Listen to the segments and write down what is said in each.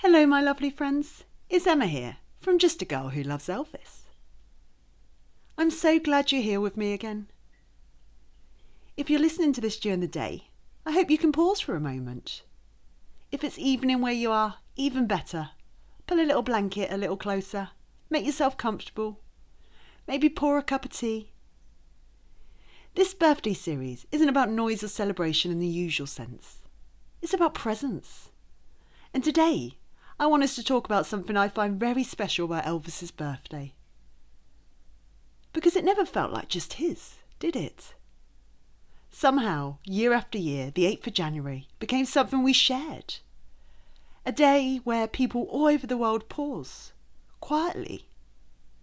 Hello, my lovely friends. It's Emma here from Just a Girl Who Loves Elvis. I'm so glad you're here with me again. If you're listening to this during the day, I hope you can pause for a moment. If it's evening where you are, even better. Pull a little blanket a little closer. Make yourself comfortable. Maybe pour a cup of tea. This birthday series isn't about noise or celebration in the usual sense. It's about presence. And today, I want us to talk about something I find very special about Elvis's birthday. Because it never felt like just his, did it? Somehow, year after year, the 8th of January became something we shared. A day where people all over the world pause, quietly,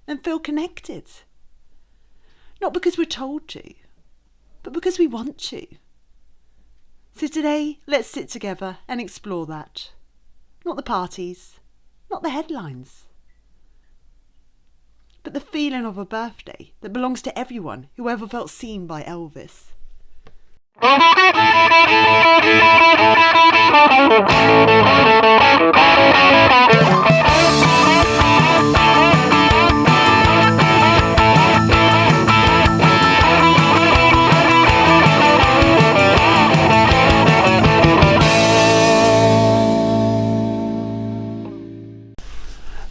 and feel connected. Not because we're told to, but because we want to. So today, let's sit together and explore that. Not the parties, not the headlines, but the feeling of a birthday that belongs to everyone who ever felt seen by Elvis.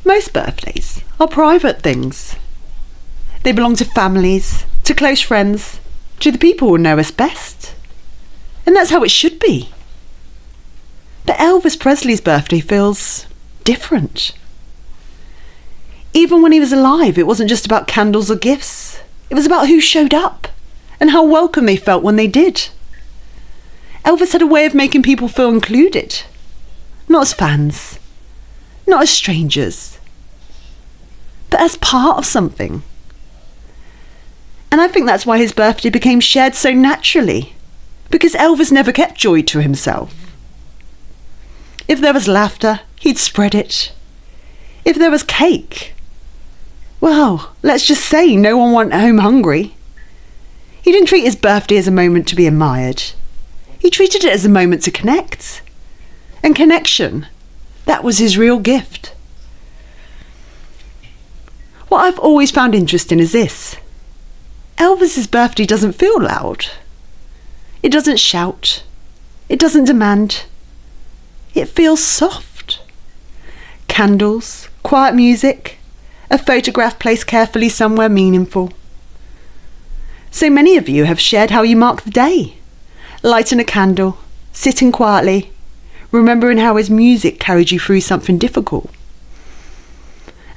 Most birthdays are private things. They belong to families, to close friends, to the people who know us best. And that's how it should be. But Elvis Presley's birthday feels different. Even when he was alive, it wasn't just about candles or gifts. It was about who showed up and how welcome they felt when they did. Elvis had a way of making people feel included. Not as fans, not as strangers, but as part of something. And I think that's why his birthday became shared so naturally, because Elvis never kept joy to himself. If there was laughter, he'd spread it. If there was cake, well, let's just say no one went home hungry. He didn't treat his birthday as a moment to be admired. He treated it as a moment to connect. And connection, that was his real gift. What I've always found interesting is this. Elvis's birthday doesn't feel loud. It doesn't shout. It doesn't demand. It feels soft. Candles, quiet music, a photograph placed carefully somewhere meaningful. So many of you have shared how you mark the day. Lighting a candle, sitting quietly, remembering how his music carried you through something difficult.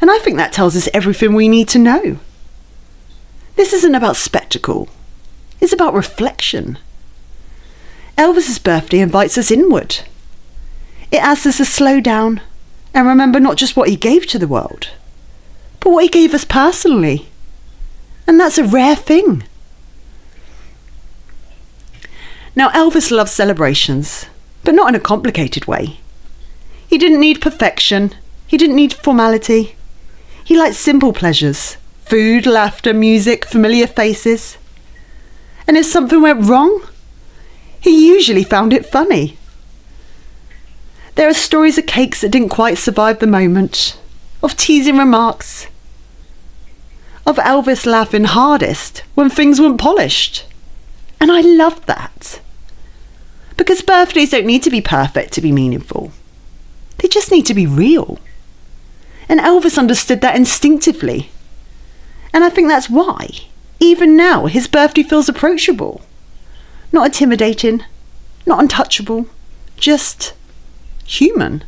And I think that tells us everything we need to know. This isn't about spectacle. It's about reflection. Elvis's birthday invites us inward. It asks us to slow down and remember not just what he gave to the world, but what he gave us personally. And that's a rare thing. Now, Elvis loves celebrations, but not in a complicated way. He didn't need perfection. He didn't need formality. He liked simple pleasures, food, laughter, music, familiar faces. And if something went wrong, he usually found it funny. There are stories of cakes that didn't quite survive the moment, of teasing remarks, of Elvis laughing hardest when things weren't polished. And I love that. Because birthdays don't need to be perfect to be meaningful. They just need to be real. And Elvis understood that instinctively. And I think that's why, even now, his birthday feels approachable. Not intimidating, not untouchable, just human.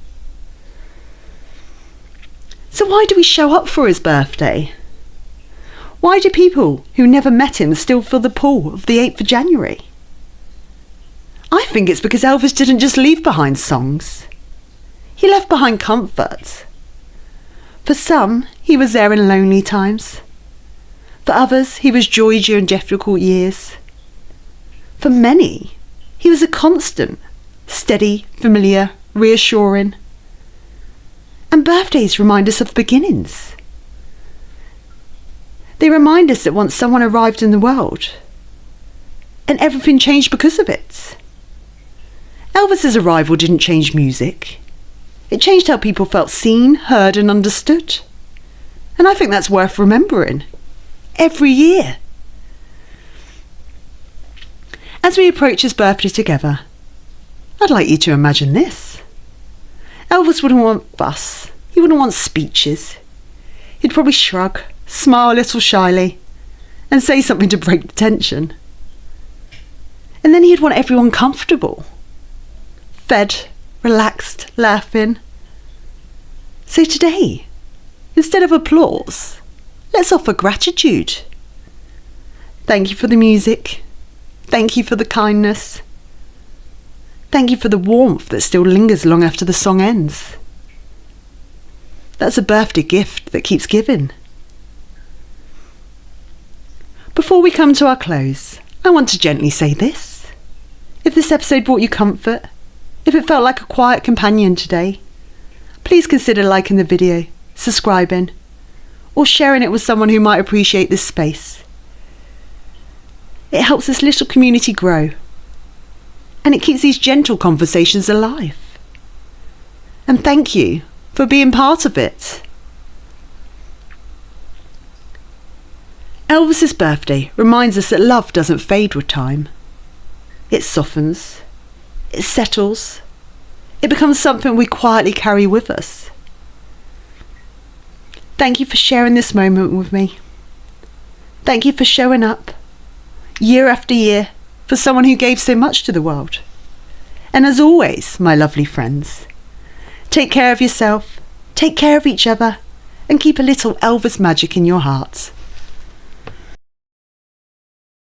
So why do we show up for his birthday? Why do people who never met him still feel the pull of the 8th of January? I think it's because Elvis didn't just leave behind songs. He left behind comfort. For some, he was there in lonely times. For others, he was joy during difficult years. For many, he was a constant, steady, familiar, reassuring. And birthdays remind us of beginnings. They remind us that once someone arrived in the world, and everything changed because of it. Elvis's arrival didn't change music. It changed how people felt seen, heard and understood. And I think that's worth remembering. Every year. As we approach his birthday together, I'd like you to imagine this. Elvis wouldn't want fuss. He wouldn't want speeches. He'd probably shrug, smile a little shyly, and say something to break the tension. And then he'd want everyone comfortable, fed, relaxed, laughing. So today, instead of applause, let's offer gratitude. Thank you for the music. Thank you for the kindness. Thank you for the warmth that still lingers long after the song ends. That's a birthday gift that keeps giving. Before we come to our close, I want to gently say this. If this episode brought you comfort, if it felt like a quiet companion today, please consider liking the video, subscribing, or sharing it with someone who might appreciate this space. It helps this little community grow, and it keeps these gentle conversations alive. And thank you for being part of it. Elvis's birthday reminds us that love doesn't fade with time. It softens, it settles, it becomes something we quietly carry with us. Thank you for sharing this moment with me. Thank you for showing up, year after year, for someone who gave so much to the world. And as always, my lovely friends, take care of yourself, take care of each other, and keep a little Elvis magic in your hearts.